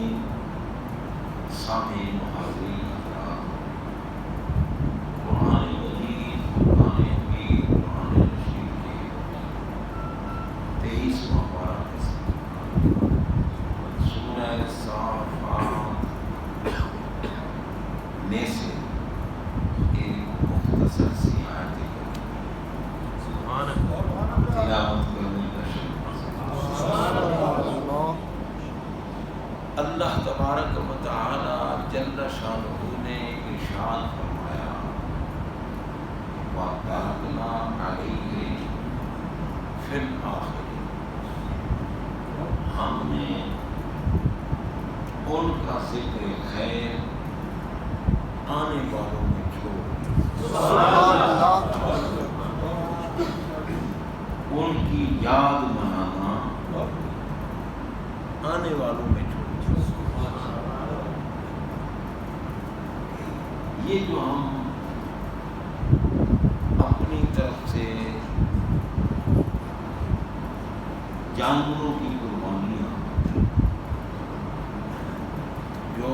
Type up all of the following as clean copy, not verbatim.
ناظرین، سامعین، حاضرین حضرات، قرآن مجید، قرآن حکیم، قرآن رشید کے 23واں پارہ سورہ صافات میں سے ایک مختصر سی آیت تلاوت کرنے کا اللہ تبارک و تعالی جل شانہ نے ارشاد فرمایا وَتَرَكْنَا عَلَيْهِ فِي الْآخِرِينَ، ہم نے ان کا ذکر خیر آنے والوں میں چھوڑ دیا، ان کی یاد منانا آنے والوں میں چھوڑ دیا۔ یہ جو ہم اپنی طرف سے جانوروں کی قربانیاں جو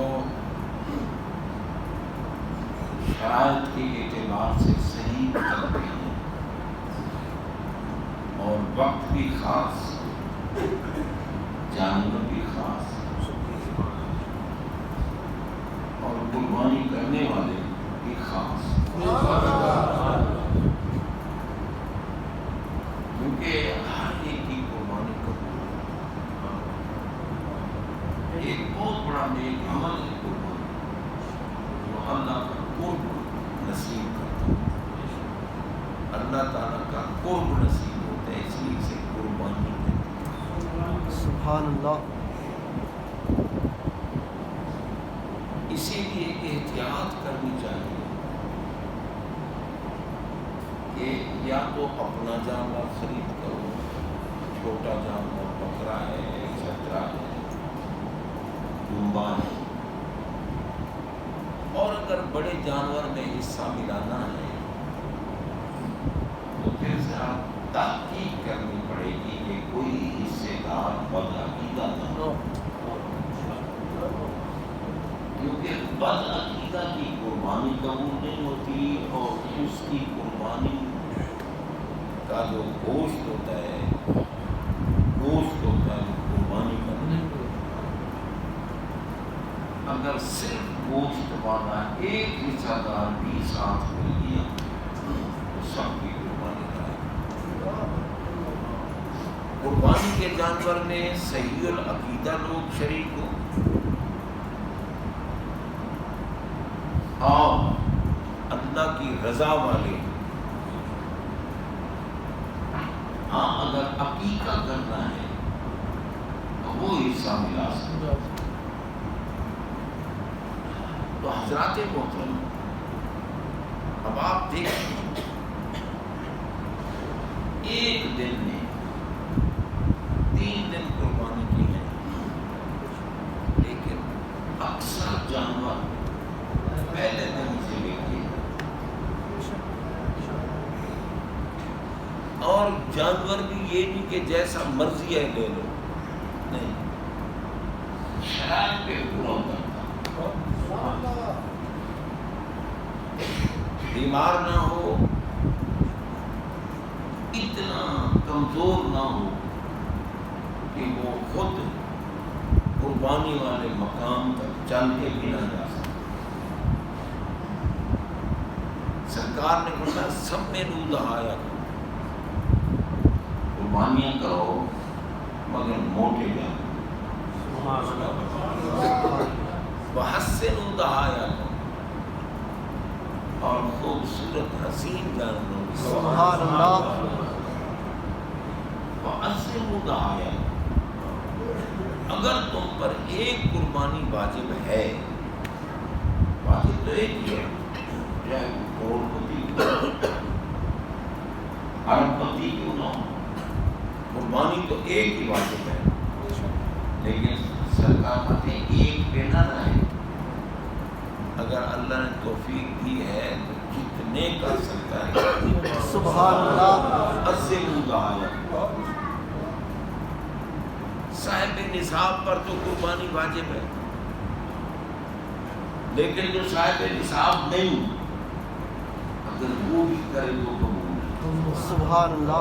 شرائط کے اعتبار سے صحیح کرتے ہیں اور وقت بھی خاص، جانور بھی خاص اور قربانی کرنے والے بھی خاص، کیونکہ ہر ایک کی قربانی قبول ہے۔ ایک بہت بڑا نیک عمل ہے قربانی، جو اللہ کا قرب نصیب کرتا ہے، اللہ تعالیٰ کا قرب نصیب ہوتا ہے، اس لیے اسے قربانی کہتے ہیں۔ سبحان اللہ۔ اسی لیے احتیاط کرنی چاہیے کہ یا تو اپنا جانور خرید کرو، چھوٹا جانور بکرا ہے، چھترا ہے، دمبا ہے، اور اگر بڑے جانور میں حصہ ملانا ہے تو پھر سے آپ تحقیق کرنی پڑے گی کہ کوئی حصے دار بدعقیدہ نہ ہو، کیونکہ بدعقیدہ کی قربانی قبول نہیں ہوتی، اور اس کی قربانی کا جو گوشت ہوتا ہے جو قربانی کا نہیں ہوتا، اگر صرف گوشت والا ایک حصہ دار بھی ساتھ مل گیا تو سب کی قربانی کرائے۔ قربانی کے جانور میں صحیح العقیدہ لوگ شریک ہوں اور اللہ کی رضا والے، ہاں اگر عقیقہ کرنا ہے تو وہ حصہ ملا سکتا۔ تو حضرات محترم، اب آپ دیکھیں ایک دن میں 3 دن قربانی کی ہے، لیکن اکثر جانور پہلے دن سے لے کے، اور جانور بھی یہ نہیں کہ جیسا مرضی ہے لے لو، نہیں، شرائط پہ پورا کرتا، بیمار نہ ہو، اتنا کمزور نہ ہو کہ وہ خود قربانی والے مقام تک چل کے بھی نہ جا سکے۔ سرکار نے فرمایا سب میں رو دہایا کرو، قربانیاں کرو مگر موٹے جانور، وحسنوا دہایا کرو، اور خوبصورت حسین جانوروں کی سبحان اللہ۔ وعظموا دہایا، اگر تم پر ایک قربانی واجب ہے، واجب تو ایک ہی ہے، چاہے کروڑ پتی ارب پتی کیوں نہ ہو، قربانی تو ایک ہی واجب ہے، لیکن سرکار نے ایک پہ نہ رہے، اگر اللہ نے توفیق دی ہے تو جتنے کر سکتا ہے سبحان اللہ۔ عظیم دعایا، صاحب نصاب پر تو قربانی واجب ہے، لیکن جو صاحب نصاب نہیں، اگر وہ بھی کرے تو قبول ہے۔ سبحان اللہ۔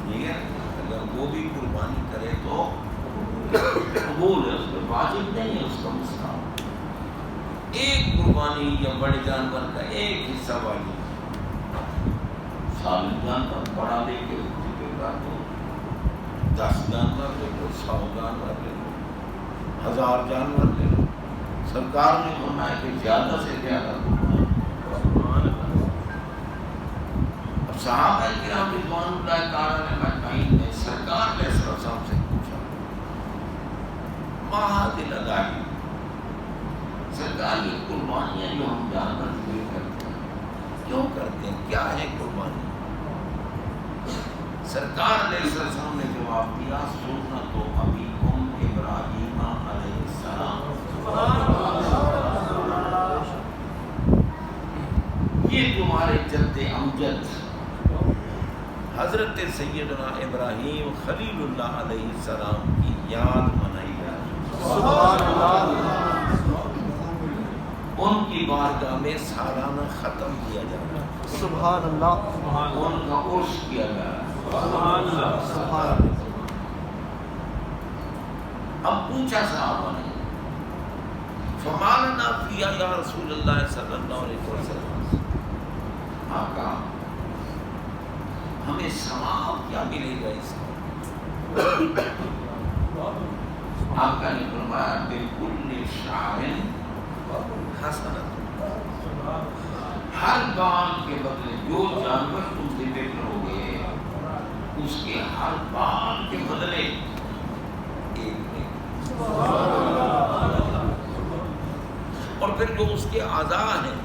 ٹھیک ہے، اگر وہ بھی قربانی کرے تو قبول ہے، اس پر واجب نہیں ہے، اس کا مستحب۔ ایک قربانی یا بڑے جانور کا ایک حصہ واجب، ثابت جانور بڑا لے کے ذکر کر دو، 10 جانور لے لو، 100 جانور لے لو، 1000 جانور لے لو، سرکار نے فرمایا کہ زیادہ سے زیادہ قربانی۔ اب صحابہ کرام رضوان اللہ تعالیٰ اجمعین نے سرکار علیہ السلام سے پوچھا، ما هذه الأضاحي، سرکار یہ قربانیاں جو ہم جانور ذبح کرتے ہیں کیوں کرتے ہیں، کیا ہے قربانی؟ سرکار علیہ السلام نے جواب دیا، سنت ابیکم ابراہیم علیہ السلام، یہ تمہارے جد امجد حضرت سیدنا ابراہیم خلیل اللہ علیہ السلام کی یاد منائی جائے، سبحان اللہ۔ ان کی بارگاہ میں سالانہ ختم کیا جائے، سبحان اللہ۔ ان کا عرس کیا جائے۔ سبحان اللہ۔ اب پوچھا صحابہ نے، فما لنا فیہا یا رسول اللہ صلی اللہ علیہ وسلم، آقا ہمیں ثواب کیا ملے گا اس کا؟ آقا نے فرمایا بِكُلِّ شَعْرٍ حَسَنَةٌ، ہر بال کے بدلے جو جانور تم ذبح کرو گے اس کے ہر بال کے بدلے ایک نیکی، اور پھر جو اس کے اعضاء ہیں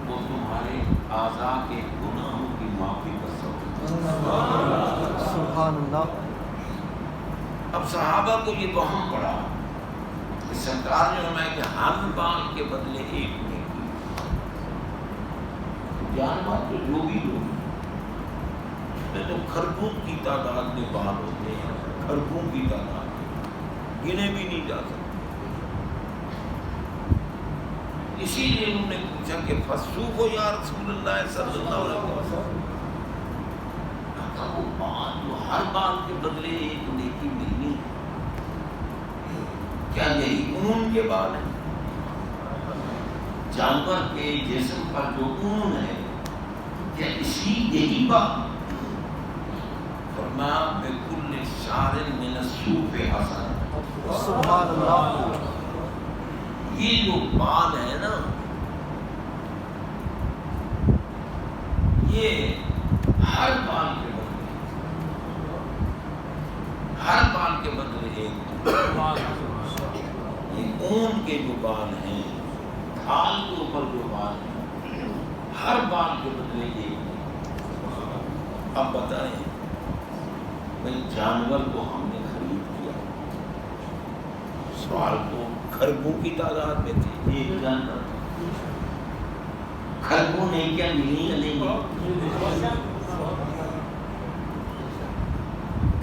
وہ تمہارے اعضاء کے گناہوں کی معافی کا سبب۔ سبحان اللہ۔ اب صحابہ کو یہ وہم پڑا کہ سرکار نے فرمایا کہ ہر بال کے بدلے ایک نیکی، جانور تو جو بھی ہو، میں تو خربوں کی تعداد میں بال ہوتے ہیں، خربوں کی تعداد گنے بھی نہیں جا سکتے۔ اسی لیے انہوں نے پوچھا کہ فسوق یا رسول اللہ صلی اللہ علیہ وسلم، وہ بال جو ہر بال کے بدلے ایک نیکی ملنی ہے، کیا یہی اون کے بال ہیں؟ جانور کے جسم پر جو اون ہے کیا اسی یہی بات؟ فرمایا بِكُلِّ شَعْرٍ مِنَ الصُّوفِ حَسَنَةٌ، سبحان اللہ۔ یہ جو بال ہے نا یہ ہر بال کے بدلے، ہر بال کے بدلے ایک، یہ اون کے جو بال ہیں، کھال کے اوپر جو بال ہیں، ہر بال کے بدلے ایک۔ اب بتائیں بھائی جانور کو ہم نے خرید کیا، سوال تو خربوں کی تعداد میں تھی، ایک جانور خربوں نے کیا ملی یا نہیں ملی؟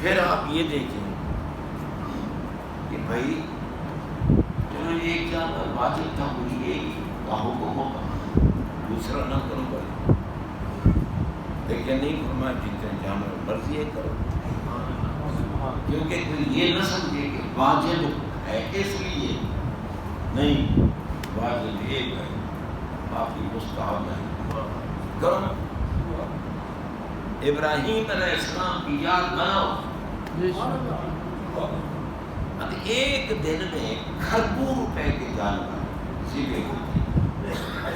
پھر آپ یہ دیکھیں کہ بھائی چلو ایک جانور واجب تھا، مجھے ایک کا حکم ہوگا، دوسرا نہ کرو بھائی، لیکن نہیں فرمایا جتنے جانور مرضی ہے کرو، کیونکہ پھر یہ نہ سمجھے کہ واجب ہے اس لیے نہیں، واجب ایک ہے، باقی مستحب ہے کرو۔ ابراہیم علیہ السلام کی یاد بناؤ، ایک دن میں کھربوں روپے کے جانور ذبح ہوتے ہیں۔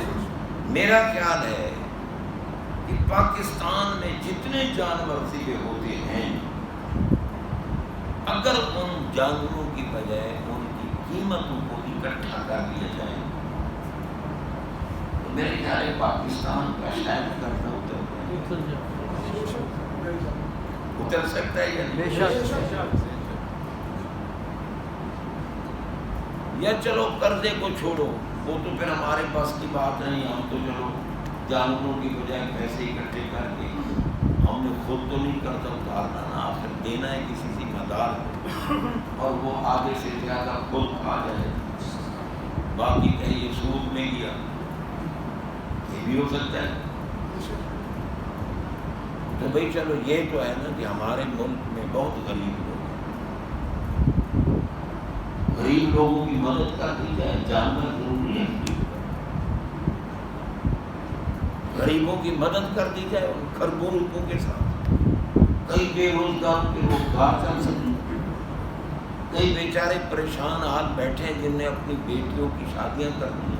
میرا خیال ہے کہ پاکستان میں جتنے جانور ذبح ہوتے ہیں، اگر ان جانوروں کی بجائے ان کی قیمتوں کو اکٹھا کر لیا جائے تو میرے خیال ہے پاکستان کا شاید کرنا اتر سکتا ہے یا نہیں؟ یا چلو قرضے کو چھوڑو، وہ تو پھر ہمارے پاس کی بات نہیں، ہم تو چلو جانوروں کی بجائے پیسے اکٹھے کر کے ہم نے خود تو نہیں قرضہ اتارنا نا، آخر دینا ہے کسی ذمہ دار کو، اور وہ آگے سے زیادہ خود آ جائے باقی کہیں یہ سود میں گیا، یہ بھی ہو سکتا ہے۔ تو بھائی چلو یہ تو ہے نا کہ ہمارے ملک میں بہت غریب لوگ ہیں، غریب لوگوں کی مدد کر دی جائے، جانور ضروری ہے، غریبوں کی مدد کر دی جائے ان خربوں روپوں کے ساتھ، کئی بے روزگار کے روزگار چل سکیں، کئی بیچارے پریشان حال بیٹھے ہیں جن نے اپنی بیٹیوں کی شادیاں کر دی ہیں،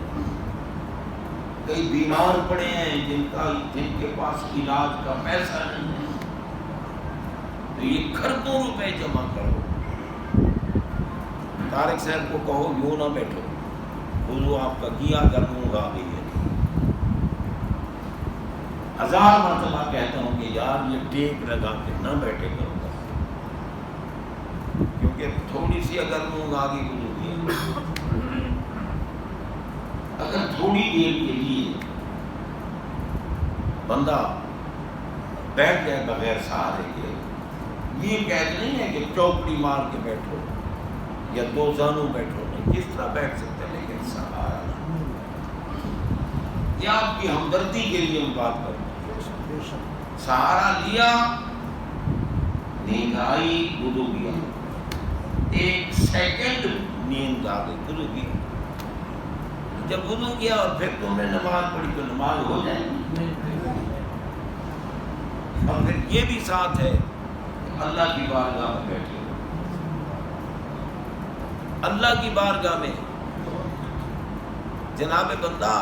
کئی بیمار پڑے ہیں جن کے پاس علاج کا پیسہ نہیں ہے، تو یہ خربوں روپے جمع کرو۔ طارق صاحب کو کہو یوں نہ بیٹھو، وضو آپ کا کیا، گرموں گا گئی ہے، 1000 مرتبہ کہتا ہوں کہ یار یہ ٹیک لگا کے نہ بیٹھے کرو گا، کیونکہ تھوڑی سی اگر منہ آگے گزری ہے، اگر تھوڑی دیر کے لیے بندہ بیٹھ جائے بغیر سہارے کے، یہ قید نہیں ہے کہ چوکڑی مار کے بیٹھو یا 2 زانوں بیٹھو، نہیں، کس طرح بیٹھ سکتے ہیں، لیکن سہارا یہ آپ کی ہمدردی کے لیے ہم بات کرتے ہیں۔ سہارا لیا، نیند آئی، وضو کیا، 1 سیکنڈ نیند آ گئی، وضو کیا، جب وضو کیا اور پھر تم نے نماز پڑھی تو نماز ہو جائے گی۔ اور پھر یہ بھی ساتھ ہے اللہ کی بارگاہ میں بیٹھے، اللہ کی بارگاہ میں جناب بندہ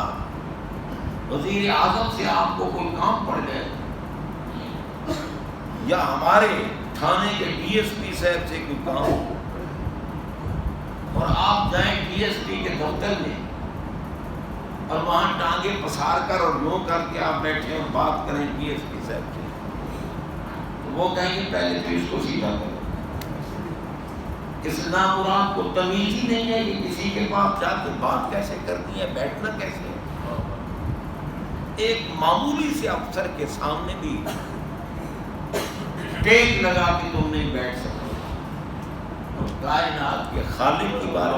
وزیر اعظم سے آپ کو کوئی کام پڑ گئے، یا ہمارے تھانے کے ڈی ایس پی صاحب سے کوئی کام ہو، اور آپ جائیں ڈی ایس پی کے دفتر میں اور وہاں ٹانگیں پسار کر اور یوں کر کے آپ بیٹھے اور بات کریں ڈی ایس پی صاحب سے، تو وہ کہیں گے پہلے تو اس کو سیدھا کرو، اس نامراد کو تمیز ہی نہیں ہے کہ کسی کے پاس جا کے بات کیسے کرنی ہے، بیٹھنا کیسے ہے۔ ایک معمولی سے افسر کے سامنے بھی ٹیک لگا کے تم نہیں بیٹھ سکتے، اور کائنات کے خالق کی بات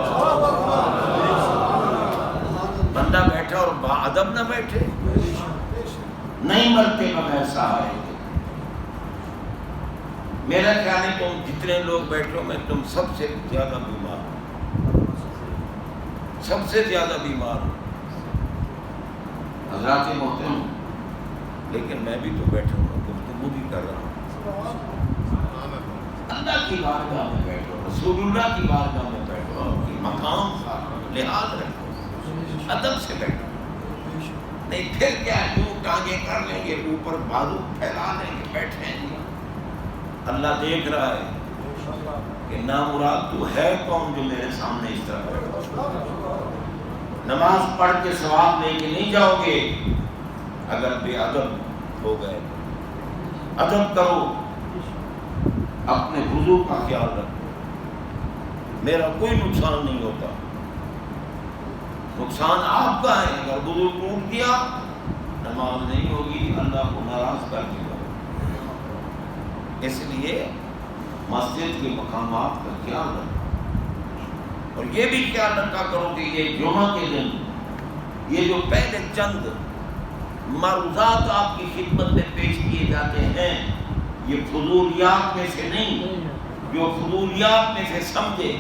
بندہ بیٹھا اور باادب نہ بیٹھے، نہیں مرتے بغیر سہارے کے۔ میرا خیال ہے تم جتنے لوگ بیٹھے ہو میں تم سب سے زیادہ بیمار ہوں، سب سے زیادہ بیمار ہوں حضرات محترم، لیکن میں بھی تو بیٹھا ہوں، گفتگو بھی کر رہا ہوں، اللہ کی بارگاہ میں بیٹھو، رسول اللہ کی بارگاہ میں بیٹھو، کی مقام کا لحاظ رکھو، ادب سے بیٹھو، نہیں پھر کیا یوں ٹانگیں کر لیں گے، اوپر بازو پھیلا لیں گے، بیٹھیں گے۔ اللہ دیکھ رہا ہے کہ نامراد تو ہے کون جو میرے سامنے اس طرح بیٹھا، نماز پڑھ کے ثواب لے کے نہیں جاؤ گے اگر بے ادب ہو گئے۔ ادب کرو، اپنے وضو کا خیال رکھو، میرا کوئی نقصان نہیں ہوتا، نقصان آپ کا ہے، اگر وضو ٹوٹ گیا نماز نہیں ہوگی، اللہ کو ناراض کر دے گا۔ اس لیے مسجد کے مقامات کا خیال رکھو، اور یہ بھی خیال رکھا کرو کہ یہ جمعہ کے دن یہ جو پہلے چند معروضات آپ کی خدمت میں پیش کیے جاتے ہیں، یہ فضولیات میں سے نہیں، جو فضولیات میں سے سمجھے،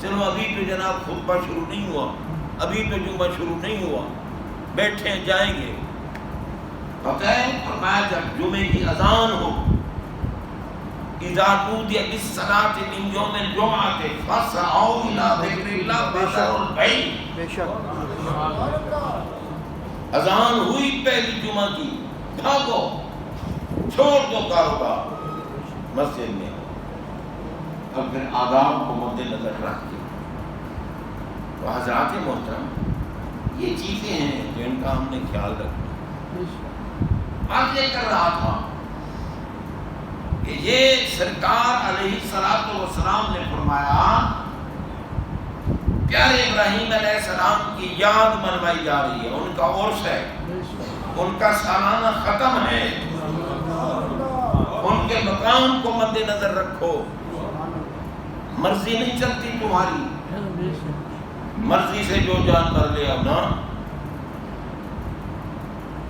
چلو ابھی تو جناب خطبہ شروع نہیں ہوا، ابھی تو جمعہ شروع نہیں ہوا، بیٹھے جائیں گے، پتہ ہے فرمایا جب جمعے کی اذان ہو، اذا نودی للصلاۃ من یوم الجمعۃ فاسعوا الی ذکر اللہ وذروا البیع، بے شک اذان ہوئی پہلی جمعہ کی، بھاگو، چھوڑ دو کاروبار مسجد میں، اور پھر آداب کو مد نظر رکھ کے۔ تو حضرات محترم، یہ چیزیں ہیں جو ان کا ہم نے خیال رکھنا۔ بات یہ کر رہا تھا کہ یہ سرکار علیہ الصلوۃ والسلام نے فرمایا پیارے ابراہیم علیہ السلام کی یاد منوائی جا رہی ہے، ان کا عرس ہے، ان کا سالانہ ختم ہے، ان کے مقام کو مد نظر رکھو، مرضی نہیں چلتی تمہاری، مرضی سے جو جانور لے آؤ نا،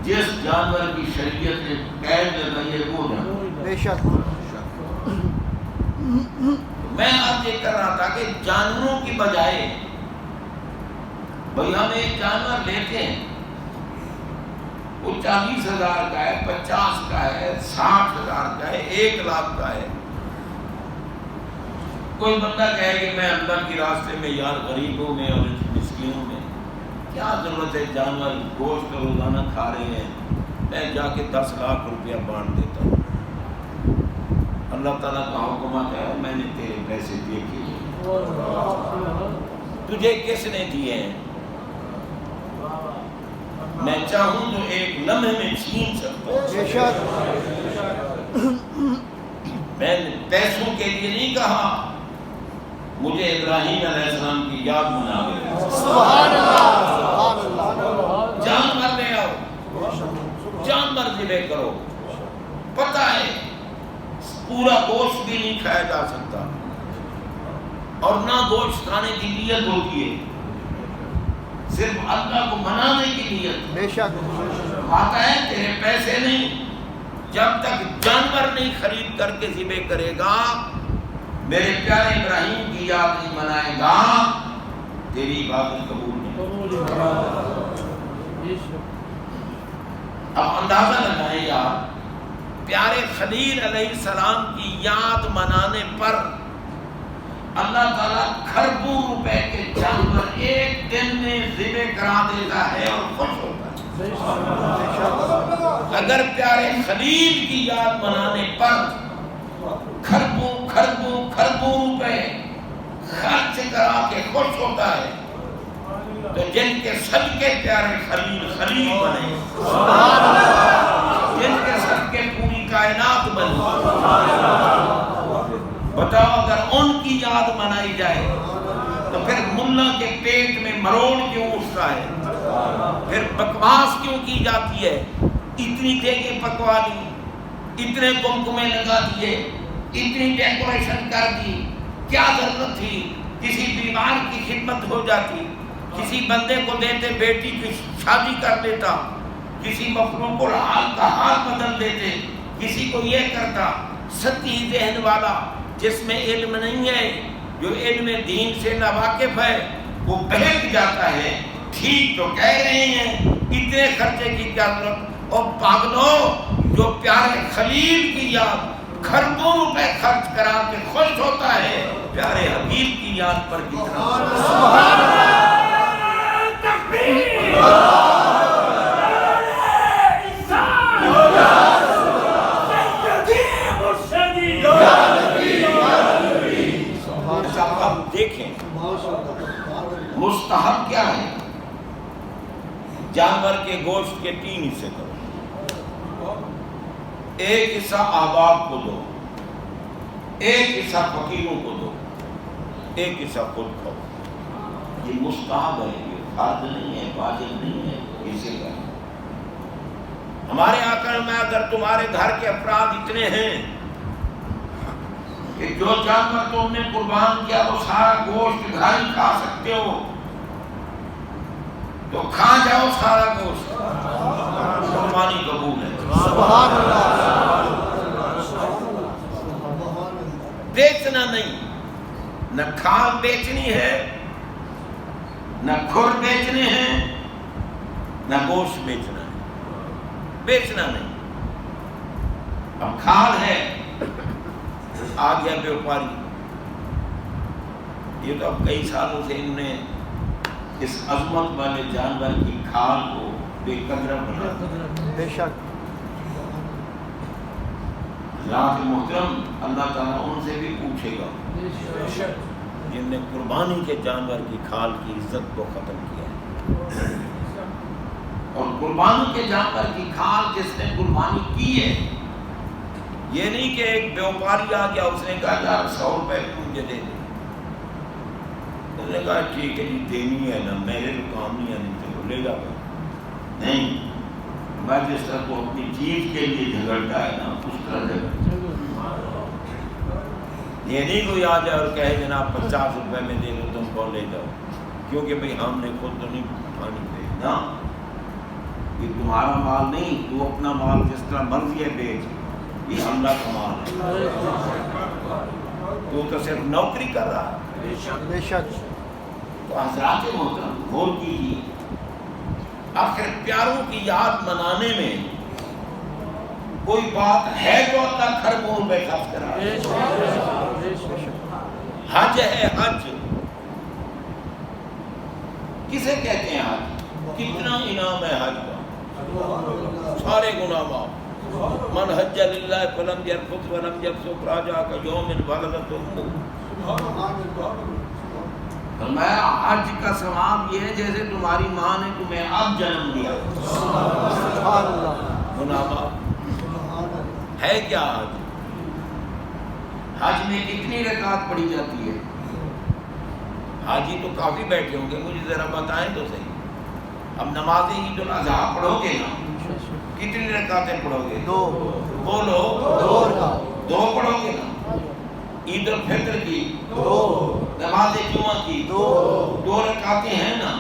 جس جانور کی شریعت نے قید لگائی ہے وہ نہ۔ بے شک میں آپ یہ کر رہا تھا کہ جانوروں کی بجائے بھئی ہم ایک جانور لیتے ہیں، وہ 40,000 کا ہے، 50 کا ہے، 60,000 کا ہے، 1,00,000 کا ہے۔ کوئی بندہ کہے کہ میں اللہ کی راستے میں یار غریبوں میں اور مسکینوں میں کیا ضرورت ہے، جانور گوشت روزانہ کھا رہے ہیں، میں جا کے 10 لاکھ روپیہ بانٹ دیتا ہوں۔ اللہ تعالیٰ کا حکم آتا ہے میں نے تیرے پیسے دیے، تجھے کس نے دیے ہیں؟ میں چاہوں تو ایک لمحے میں چھین سکتا ہوں۔ بے شک میں نے پیسوں کے لیے نہیں کہا، مجھے ابراہیم علیہ السلام کی یاد مناوے۔ سبحان اللہ سبحان اللہ۔ جانور لے آؤ، جانور ذبح کرو، پتہ ہے پورا گوشت بھی نہیں کھایا جا سکتا اور نہ گوشت کھانے کی نیت ہوتی ہے، صرف اللہ کو منانے کی نیت۔ بے شک آتا ہے تیرے پیسے نہیں، جب تک جانور نہیں خرید کر کے ذبح کرے گا، میرے پیارے ابراہیم کی یاد نہیں منائے گا، تیری عبادت قبول نہیں۔ اب اندازہ لگائیں یار، پیارے خلیل علیہ السلام کی یاد منانے پر اللہ تعالیٰ کھربوں روپے کے جانور ایک دن میں ذبح کرا دیتا ہے اور خوش ہوتا ہے۔ اگر پیارے خلیل کی یاد منانے پر کھربوں روپے خرچ کرا کے خوش ہوتا ہے، تو جن کے صدقے پیارے خلیل خلیل بنے، جن کے صدقے پوری کائنات بنے، بتاؤ اگر ان کی یاد منائی جائے تو پھر ملا کے پیٹ میں مروڑ کیوں اٹھتا ہے، پھر بکواس کیوں کی جاتی ہے؟ اتنی دیگیں پکوا لی، اتنے کمکمے لگا دیے، اتنی ڈیکوریشن کر دی، کیا ضرورت تھی؟ کسی بیمار کی خدمت ہو جاتی، کسی بندے کو دیتے، بیٹی کی شادی کر دیتا، کسی مخلوق کو حال کا حال بدل دیتے، کسی کو یہ کرتا۔ سطحی ذہن والا جس میں علم نہیں ہے، جو علم دین سے ناواقف ہے، وہ بہک جاتا ہے۔ ٹھیک تو کہہ رہے ہیں، اتنے خرچے کی کیا ضرورت؟ اور پاگلو، جو پیارے خلیل کی یاد کھربوں روپے خرچ کرا کے خوش ہوتا ہے، پیارے حبیب کی یاد پر کتنا سبحان اللہ تکبیر۔ دیکھیں مستحب کیا ہے؟ جانور کے گوشت کے 3 حصے کرو، ایک حصہ احباب کو دو، ایک حصہ فقیروں کو دو، ایک حصہ خود کھاؤ۔ یہ مستحب ہے، یہ فرض نہیں ہے، واجب نہیں ہے، اسے کا ہمارے آقا میں اگر تمہارے گھر کے افراد اتنے ہیں کہ جو جانور تم نے قربان کیا وہ سارا گوشت گھر ہی کھا سکتے ہو، تو کھا جاؤ سارا گوشت، قربانی قبول ہے۔ سبحان اللہ۔ بیچنا نہیں، نہ کھال بیچنی ہے، نہ کھر بیچنے ہیں، نہ گوشت بیچنا ہے، بیچنا نہیں۔ اب کھال ہے، آ گیا بیوپاری، یہ تو اب کئی سالوں سے انہوں نے اس عظمت والے جانور کی کھال کو بے قدر بنا دیا۔ بے شک ذات محترم اللہ تعالیٰ ان سے بھی پوچھے گا جن نے قربانی کے جانور کی کھال کی عزت کو ختم کیا ہے۔ اور قربانی کے جانور کی کھال جس نے قربانی کی ہے، یہ نہیں کہ ایک بیوپاری آ گیا اس نے کہا یار 100 روپے مجھے دے دے، اس نے کہا ٹھیک ہے جی دینی ہے نا، میرے تو کام نہیں ہے، نہیں تو لے جا۔ نہیں، میں جس طرح کو اپنی چیز کے لیے جھگڑتا ہے نا اس طرح جھگڑتا۔ یہ نہیں کوئی آ جائے اور کہے جناب 50 روپے میں دے دو تم کو لے جاؤ، کیونکہ بھئی ہم نے خود تو نہیں پانی بھیجنا، یہ تمہارا مال نہیں، تو اپنا مال جس طرح مرضی ہے بیچ، یہ اللہ کا مال ہے، تو صرف نوکری کر رہا ہے۔ بے شک تو حضرات محترم غور کیجیے، آخر پیاروں کی یاد منانے میں کوئی بات ہے تو اللہ خربوں میں خرچ کرا ہے۔ حج ہے، حج کسے کہتے ہیں حج؟ کتنا انعام ہے حج کا، سارے گناہ معاف۔ من حج للہ فلم یرفث ولم یفسق رجع کیوم ولدتہ امہ۔ فرمایا حج کا ثواب یہ ہے جیسے تمہاری ماں نے تمہیں اب جنم دیا، سبحان اللہ گناہ معاف۔ ہے کیا حج؟ حج میں کتنی رکعت پڑھی جاتی ہے؟ حاجی تو کافی بیٹھے ہوں گے، مجھے ذرا بتائیں تو صحیح۔ اب نماز عید الاضحیٰ پڑھو گے نا، کتنی رکعتیں پڑھو گے؟ دو بولو، دو پڑھو گے نا۔ عید الفطر کی دو، نماز جمعہ کی دو رکعتیں ہیں نا۔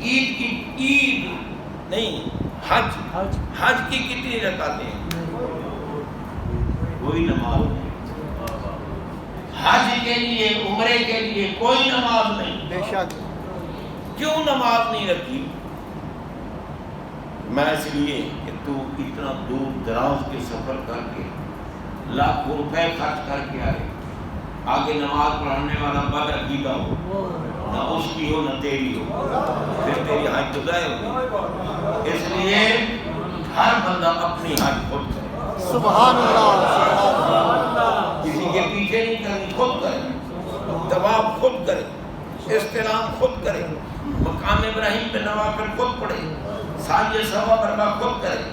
عید کی، عید نہیں، حج کی کتنی رکعتیں ہیں؟ کوئی نماز نہیں۔ حج کے لیے، عمرے کے لیے کوئی نماز نہیں۔ بے شک کیوں نماز نہیں رکھی؟ میں اس لیے کہ تو اتنا دور دراز کے سفر کر کے لاکھوں روپے خرچ کر کے آئے، آگے نماز پڑھانے والا بد عقیدہ ہو، نہ اس کی ہو نہ تیری ہو، پھر تیری حج تو ضائع ہوگی۔ اس لیے ہر بندہ اپنی حج خود کرے، سبحان اللہ، کسی کے پیچھے نہیں کرنی، خود کرے، طواف خود کرے، استلام خود کرے، مقام ابراہیم پہ نوافل خود پڑھے، سعی صفا مروا خود کرے،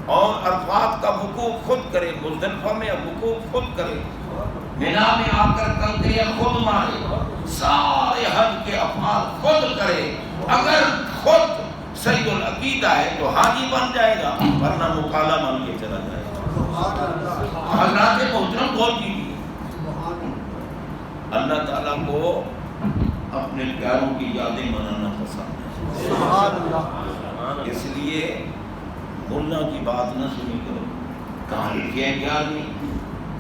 اور عرفات کا وقوف خود کرے، مزدلفہ میں وقوف خود کرے، مینا میں آ کر کنکریاں خود مارے، سارے حج کے افعال خود کرے۔ اگر خود سید العقیدہ ہے تو حاجی بن جائے گا، ورنہ مکالا بن کے چلا جائے گا۔ حضرات محترم غور کیجیے، اللہ تعالیٰ کو اپنے پیاروں کی یادیں منانا پسند ہے، سبحان اللہ، اس لیے ملا کی بات نہ سنی کرو، کہاں لکھے ہیں 11ویں،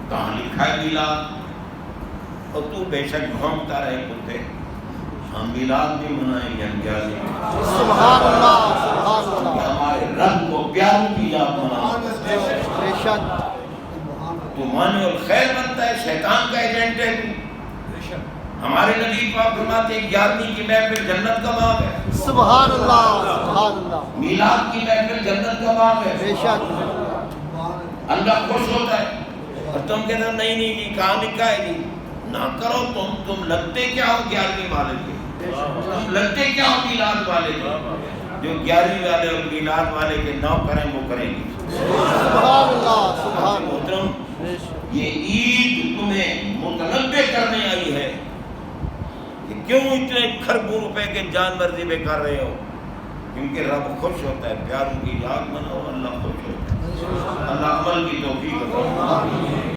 کہاں لکھا ہے میلاد، اور تو بے شک بھونکتا رہے کتے، ہم میلاد بھی منائیں گے، ہم 11ویں، سبحان اللہ، سبحان اللہ، ہمارے رب کو پیاروں کی یاد منانا۔ بے شک تو مانع الخیر بنتا ہے، شیطان کا ایجنٹ ہے تو۔ ہمارے نبی پاک فرماتے ہیں 11ویں کی محفل جنت کا باب ہے، سبحان اللہ، سبحان اللہ، میلاد کی محفل جنت کا باب ہے، بے شک اللہ خوش ہوتا ہے۔ اور تم کہتے ہو نہیں نہیں جی کہاں لکھا ہے جی، نہ کرو، تم لگتے کیا ہو 11ویں والے کے، تم لگتے کیا ہو میلاد والے کے، جو 11ویں والے اور میلاد والے کے نہ کریں وہ کریں گے۔ سبحان اللہ، سبحان اللہ، محترم یہ عید تمہیں متنبع کرنے آئی ہے کہ کیوں اتنے کھربوں روپے کے جانور ذبح کر رہے ہو، کیونکہ رب خوش ہوتا ہے، پیاروں کی یاد مناؤ، اللہ خوش ہوتا ہے، اللہ عمل کی توفیق عطا فرمائے۔